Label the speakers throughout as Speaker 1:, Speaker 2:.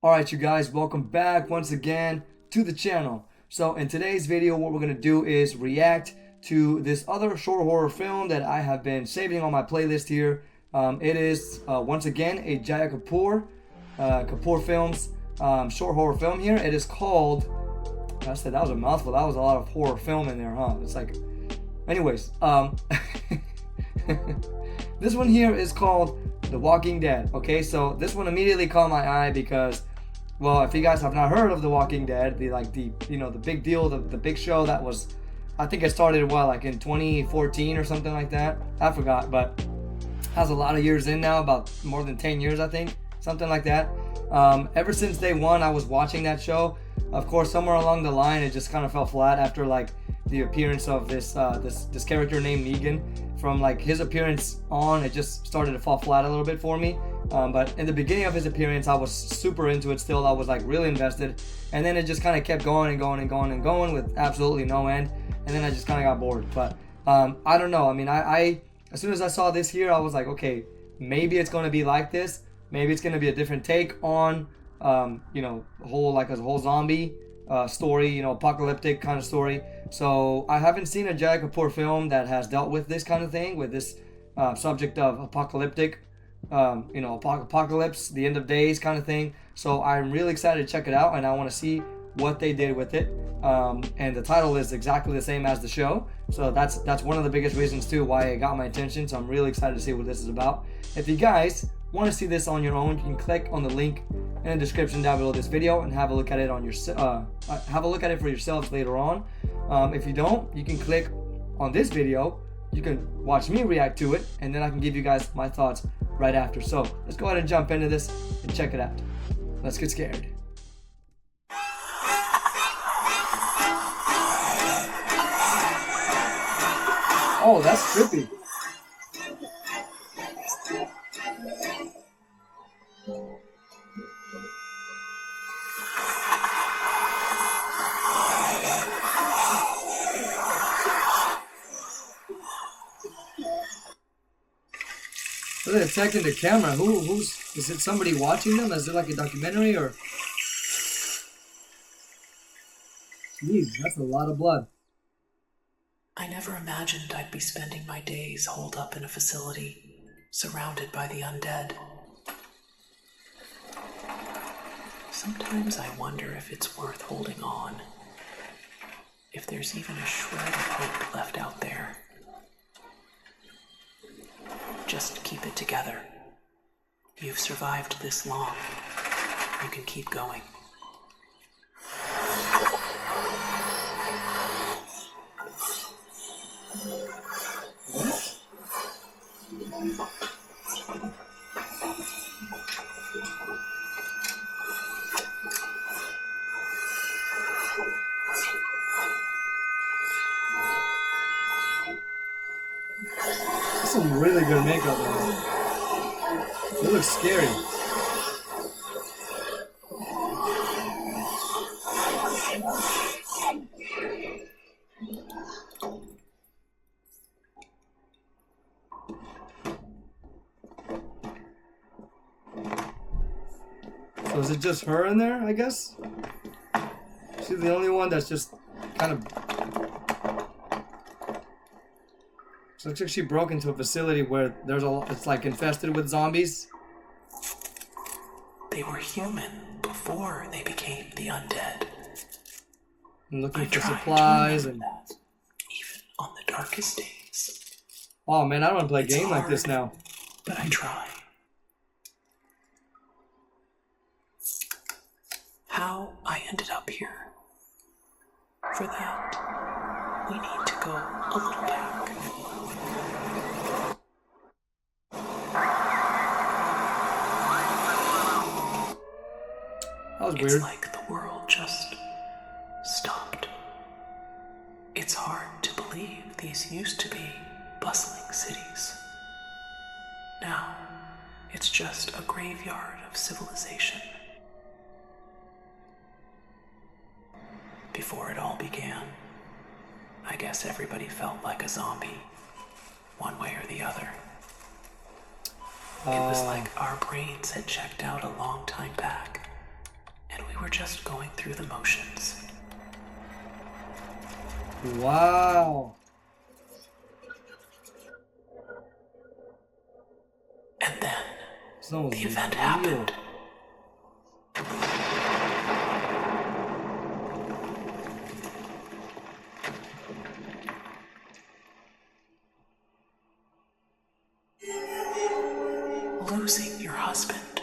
Speaker 1: Alright you guys, welcome back once again to the channel. So in today's video what we're going to do is react to this other short horror film that I have been saving on my playlist here. It is once again a Jiya Kapur Films short horror film here. It is called, I said that was a mouthful, that was a lot of horror film in there, huh? It's like, anyways, this one here is called The Walking Dead. Okay, so this one immediately caught my eye because, well, if you guys have not heard of The Walking Dead, the big deal, the big show that was, I think it started like in 2014 or something like that. I forgot, but has a lot of years in now, about more than 10 years, I think, something like that. Ever since day one, I was watching that show. Of course, somewhere along the line, it just kind of fell flat after like the appearance of this character named Negan. From like his appearance on, it just started to fall flat a little bit for me. But in the beginning of his appearance, I was super into it still. I was like really invested, and then it just kind of kept going and going and going and going with absolutely no end. And then I just kind of got bored. But I don't know. I mean, I as soon as I saw this here, I was like, okay, maybe it's going to be like this. Maybe it's going to be a different take on a whole zombie story, apocalyptic kind of story. So I haven't seen a Jiya Kapur film that has dealt with this kind of thing, with this subject of apocalyptic, apocalypse, the end of days kind of thing. So I'm really excited to check it out, and I want to see what they did with it. And the title is exactly the same as the show, so that's one of the biggest reasons too why it got my attention. So I'm really excited to see what this is about. If you guys want to see this on your own, you can click on the link in the description down below this video and have a look at it on your have a look at it for yourselves later on. If you don't, you can click on this video, you can watch me react to it, and then I can give you guys my thoughts right after. So let's go ahead and jump into this and check it out. Let's get scared. Oh, that's trippy. They're attacking the camera. Is it somebody watching them? Is it like a documentary or? Jeez, that's a lot of blood.
Speaker 2: I never imagined I'd be spending my days holed up in a facility, surrounded by the undead. Sometimes I wonder if it's worth holding on, if there's even a shred of hope left out there. Just keep it together. You've survived this long. You can keep going.
Speaker 1: That's some really good makeup, man. It looks scary. So is it just her in there, I guess? She's the only one that's just kind of... So it looks like she broke into a facility where it's like infested with zombies.
Speaker 2: They were human before they became the undead.
Speaker 1: And looking for supplies and...
Speaker 2: that, even on the darkest days.
Speaker 1: Oh man, I don't want to play a game like this now.
Speaker 2: But I try. How I ended up here. For that, we need to go a little back.
Speaker 1: That was
Speaker 2: It's
Speaker 1: weird.
Speaker 2: like the world just stopped. It's hard to believe these used to be bustling cities. Now, it's just a graveyard of civilization. Before it all began, I guess everybody felt like a zombie, one way or the other. It was like our brains had checked out a long time back, just going through the motions.
Speaker 1: Wow.
Speaker 2: And then
Speaker 1: Sounds
Speaker 2: the event
Speaker 1: real.
Speaker 2: happened. Losing your husband,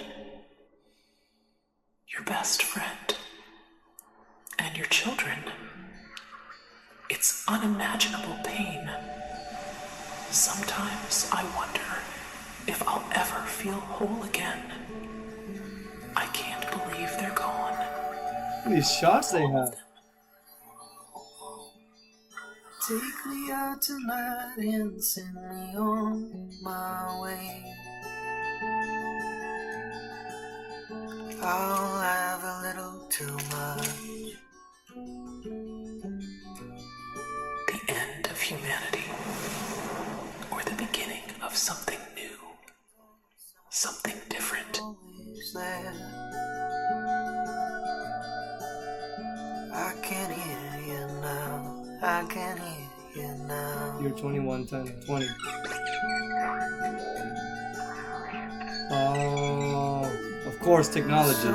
Speaker 2: your best friend, and your children. It's unimaginable pain. Sometimes I wonder if I'll ever feel whole again. I can't believe they're gone.
Speaker 1: These shots they have.
Speaker 3: Take me out tonight and send me on my way. I'll have a little too much.
Speaker 2: The end of humanity, or the beginning of something new, something different.
Speaker 3: Always there. I can hear you now. I can hear you now.
Speaker 1: Year 21, 10, 20. Oh, of course, technology.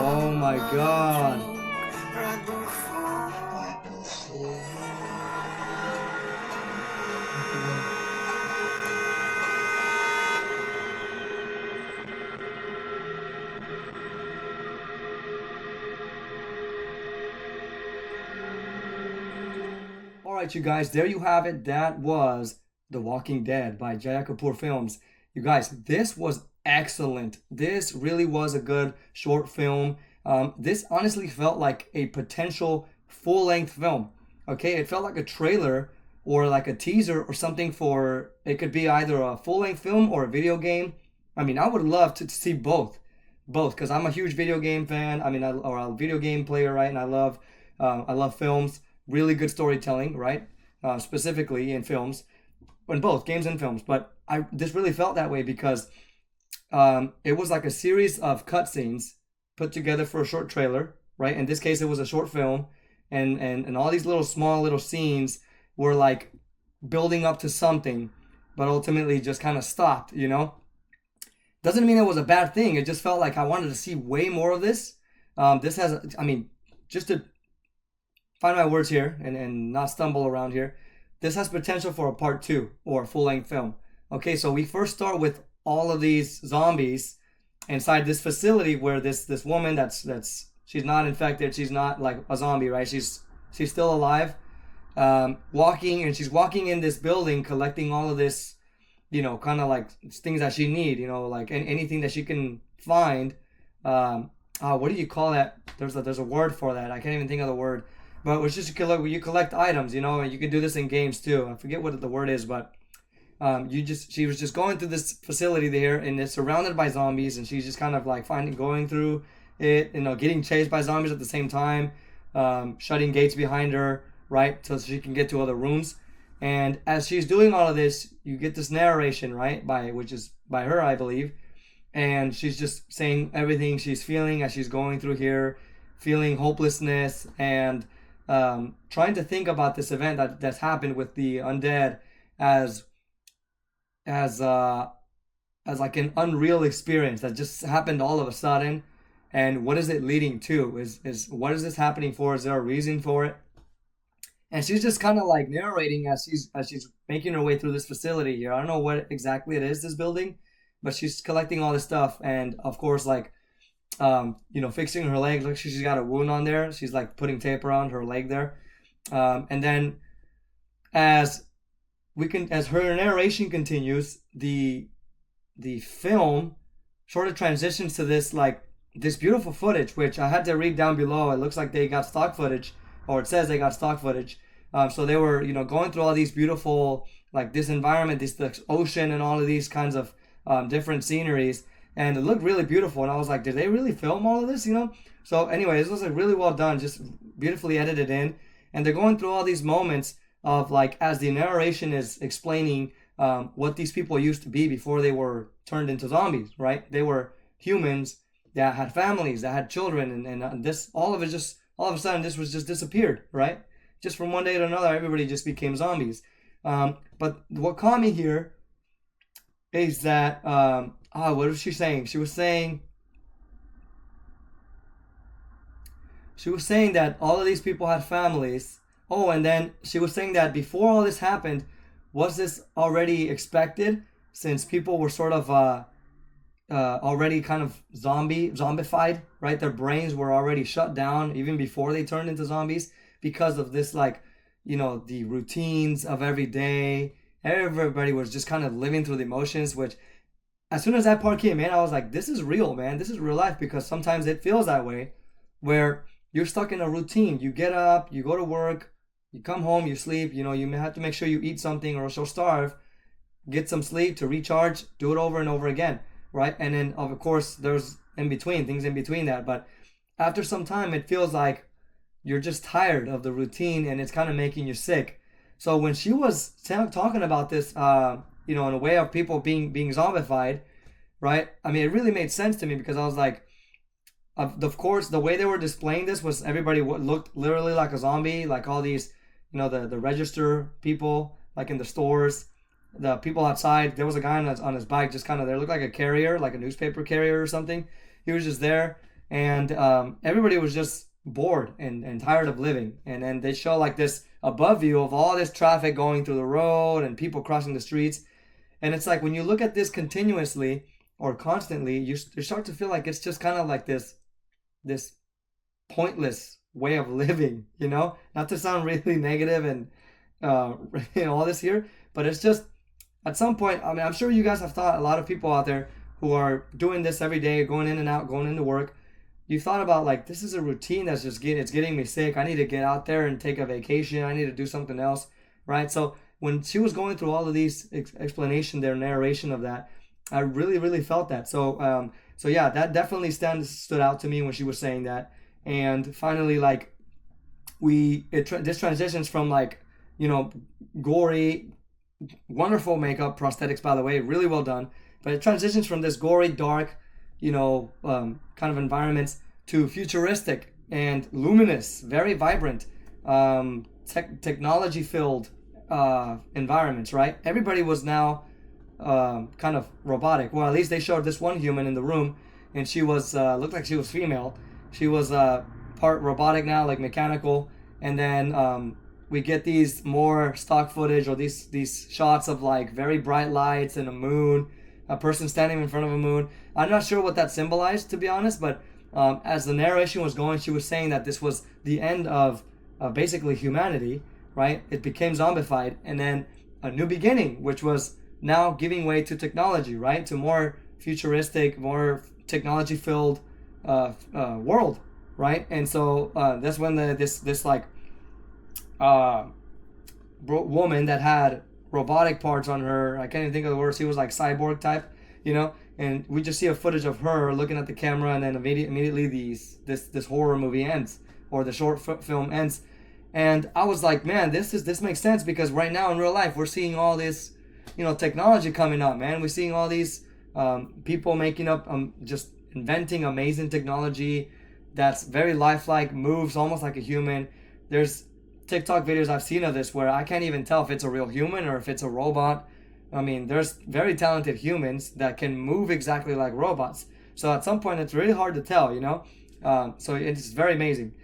Speaker 1: Oh my God.
Speaker 3: Right before
Speaker 1: All right, you guys, there you have it. That was The Walking Dead by Jiya Kapur Films. You guys, this was excellent. This really was a good short film. This honestly felt like a potential full-length film. Okay, it felt like a trailer or like a teaser or something for, it could be either a full-length film or a video game. I mean, I would love to see both, because I'm a huge video game fan. I mean, or a video game player, right? And I love films, really good storytelling, right? Specifically in films, in both games and films. But this really felt that way because it was like a series of cutscenes put together for a short trailer, right? In this case, it was a short film, and all these small little scenes were like building up to something, but ultimately just kind of stopped, you know? Doesn't mean it was a bad thing. It just felt like I wanted to see way more of this. This has, I mean, just to find my words here and not stumble around here, this has potential for a part 2 or a full-length film. Okay, so we first start with all of these zombies inside this facility where this woman that's she's not infected, she's not like a zombie, right? She's still alive, walking, and she's walking in this building collecting all of this, you know, kind of like things that she need, you know, like anything that she can find. What do you call that? There's a word for that. I can't even think of the word. But it's just you collect items, you know, and you can do this in games too. I forget what the word is, but she was just going through this facility there, and it's surrounded by zombies, and she's just kind of like going through it, you know, getting chased by zombies at the same time, shutting gates behind her, right, so she can get to other rooms. And as she's doing all of this, you get this narration, right, which is by her, I believe, and she's just saying everything she's feeling as she's going through here, feeling hopelessness and trying to think about this event that's happened with the undead as like an unreal experience that just happened all of a sudden, and what is it leading to? Is what is this happening for? Is there a reason for it? And she's just kind of like narrating as she's making her way through this facility here. I don't know what exactly it is, this building, but she's collecting all this stuff, and of course, like, you know, fixing her leg. Look, she's got a wound on there. She's like putting tape around her leg there, and then as her narration continues, the film sort of transitions to this beautiful footage, which I had to read down below. It looks like they got stock footage, or it says they got stock footage. So they were, you know, going through all these beautiful, like this environment, this ocean, and all of these kinds of different sceneries, and it looked really beautiful. And I was like, did they really film all of this, you know? So anyway, this was like really well done, just beautifully edited in. And they're going through all these moments of like, as the narration is explaining what these people used to be before they were turned into zombies, right? They were humans that had families, that had children, and this all of a sudden this was just disappeared, right? Just from one day to another, everybody just became zombies. But what caught me here is that what was she saying? She was saying that all of these people had families. Oh, and then she was saying that before all this happened, was this already expected, since people were sort of already kind of zombified, right? Their brains were already shut down even before they turned into zombies because of this, like, the routines of every day. Everybody was just kind of living through the emotions, which as soon as that part came in, I was like, this is real, man. This is real life, because sometimes it feels that way, where you're stuck in a routine. You get up, you go to work, you come home, you sleep. You may have to make sure you eat something or else you'll starve. Get some sleep to recharge, do it over and over again, right? And then, of course, there's things in between that. But after some time, it feels like you're just tired of the routine, and it's kind of making you sick. So when she was talking about this, in a way of people being zombified, right? I mean, it really made sense to me, because I was like, of course, the way they were displaying this was everybody looked literally like a zombie, like all these, the register people, like in the stores, the people outside. There was a guy on his bike, just kind of there, looked like a carrier, like a newspaper carrier or something. He was just there, and everybody was just bored and tired of living. And then they show like this above view of all this traffic going through the road and people crossing the streets. And it's like, when you look at this continuously or constantly, you start to feel like it's just kind of like this pointless way of living, not to sound really negative and all this here, but it's just, at some point, I mean, I'm sure you guys have thought, a lot of people out there who are doing this every day, going in and out, going into work, you thought about, like, this is a routine that's just it's getting me sick. I need to get out there and take a vacation. I need to do something else, right? So when she was going through all of these explanation, their narration of that, I really, really felt that. So yeah, that definitely stood out to me when she was saying that. And finally, like, this transitions from, like, gory, wonderful makeup, prosthetics, by the way, really well done. But it transitions from this gory, dark, kind of environments to futuristic and luminous, very vibrant, technology-filled environments, right? Everybody was now kind of robotic. Well, at least they showed this one human in the room, and she was looked like she was female. She was part robotic now, like mechanical. And then we get these more stock footage, or these shots of, like, very bright lights and a moon, a person standing in front of a moon. I'm not sure what that symbolized, to be honest, but as the narration was going, she was saying that this was the end of basically humanity, right? It became zombified, and then a new beginning, which was now giving way to technology, right? To more futuristic, more technology-filled world, right? And so that's when this woman that had robotic parts on her, I can't even think of the word, she was like cyborg type, and we just see a footage of her looking at the camera, and then immediately this horror movie ends, or the short film ends. And I was like, man, this makes sense, because right now in real life we're seeing all this technology coming up, man. We're seeing all these people making up, just inventing amazing technology that's very lifelike, moves almost like a human. There's TikTok videos I've seen of this where I can't even tell if it's a real human or if it's a robot. I mean, there's very talented humans that can move exactly like robots. So at some point, it's really hard to tell, So it's very amazing.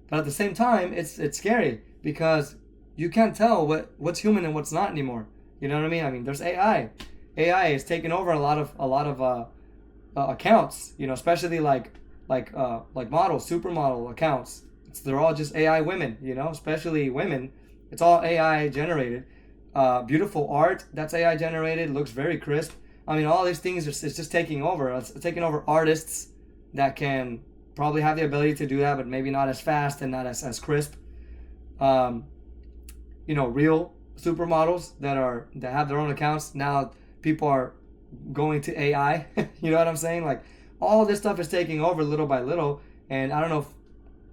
Speaker 1: But at the same time, it's scary, because you can't tell what's human and what's not anymore. You know what I mean? I mean, there's AI. AI is taking over a lot of accounts. Especially like models, supermodel accounts. They're all just AI women. Especially women. It's all AI generated. Beautiful art that's AI generated, looks very crisp. I mean, all these things it's just taking over. It's taking over artists that can probably have the ability to do that, but maybe not as fast and not as crisp. Real supermodels that have their own accounts. Now people are going to AI. You know what I'm saying? Like, all this stuff is taking over little by little, and I don't know if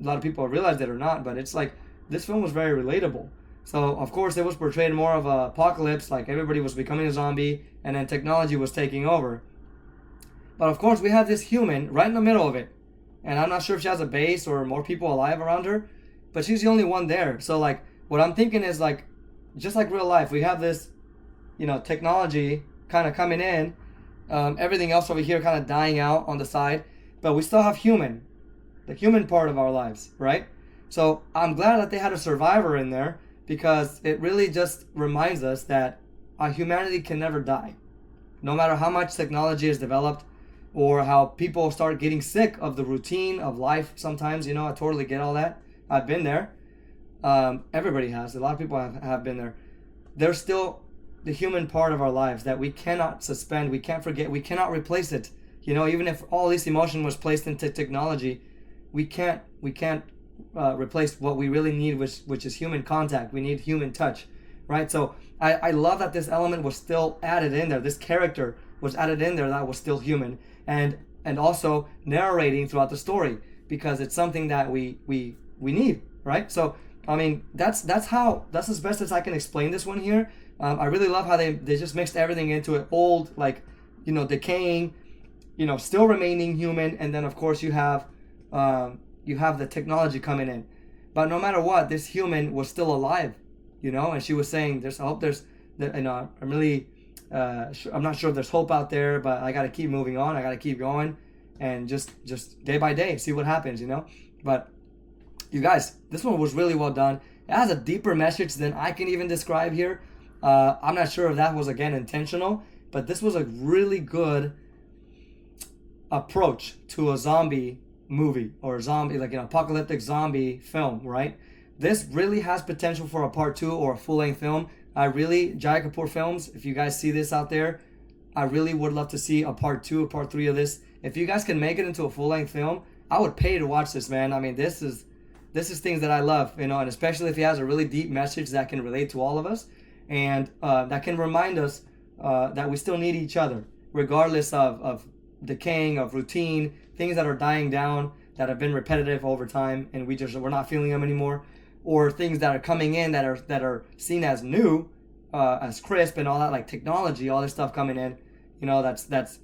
Speaker 1: a lot of people have realized it or not, but it's like, this film was very relatable. So of course it was portrayed more of a apocalypse, like everybody was becoming a zombie and then technology was taking over. But of course we have this human right in the middle of it. And I'm not sure if she has a base or more people alive around her, but she's the only one there. So like what I'm thinking is like, just like real life, we have this, technology kind of coming in, everything else over here kind of dying out on the side, but we still have the human part of our lives, right? So I'm glad that they had a survivor in there, because it really just reminds us that our humanity can never die. No matter how much technology is developed or how people start getting sick of the routine of life sometimes, I totally get all that. I've been there. Everybody has. A lot of people have been there. There's still the human part of our lives that we cannot suspend, we can't forget, we cannot replace it. Even if all this emotion was placed into technology, we can't replace what we really need, which is human contact. We need human touch, right? So I love that this element was still added in there. This character was added in there that was still human, and also narrating throughout the story, because it's something that we need, right? So I mean, that's as best as I can explain this one here. I really love how they just mixed everything into it, old, like, decaying, still remaining human, and then of course you have the technology coming in. But no matter what, this human was still alive, and she was saying, "There's hope. I'm not sure if there's hope out there, but I got to keep moving on. I got to keep going, and just day by day, see what happens, But you guys, this one was really well done. It has a deeper message than I can even describe here. I'm not sure if that was, again, intentional, but this was a really good approach to a zombie movie, or a zombie, like an apocalyptic zombie film, right? This really has potential for a part 2 or a full-length film. Jiya Kapur Films, if you guys see this out there, I really would love to see a part 2 or part 3 of this. If you guys can make it into a full-length film, I would pay to watch this, man. I mean, this is things that I love, and especially if he has a really deep message that can relate to all of us, and that can remind us that we still need each other, regardless of decaying, of routine, things that are dying down, that have been repetitive over time, and we're not feeling them anymore, or things that are coming in that are seen as new, as crisp and all that, like technology, all this stuff coming in, that's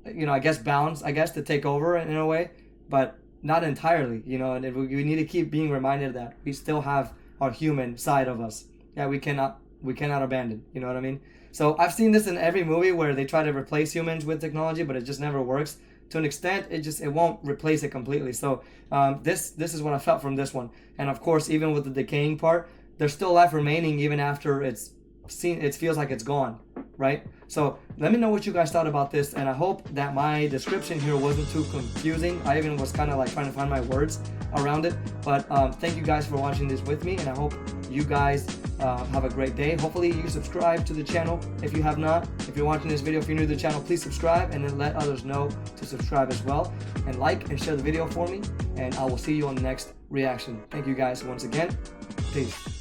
Speaker 1: I guess bound, to take over in a way, but not entirely, and we need to keep being reminded that we still have our human side of us that we cannot abandon. You know what I mean? So I've seen this in every movie where they try to replace humans with technology, but it just never works. To an extent, it won't replace it completely. So this is what I felt from this one. And of course, even with the decaying part, there's still life remaining even after it feels like it's gone, right? So let me know what you guys thought about this, and I hope that my description here wasn't too confusing. I even was kind of like trying to find my words around it, but thank you guys for watching this with me, and I hope you guys have a great day. Hopefully you subscribe to the channel if you have not. If you're watching this video, if you're new to the channel, please subscribe, and then let others know to subscribe as well, and like and share the video for me, and I will see you on the next reaction. Thank you guys once again. Peace.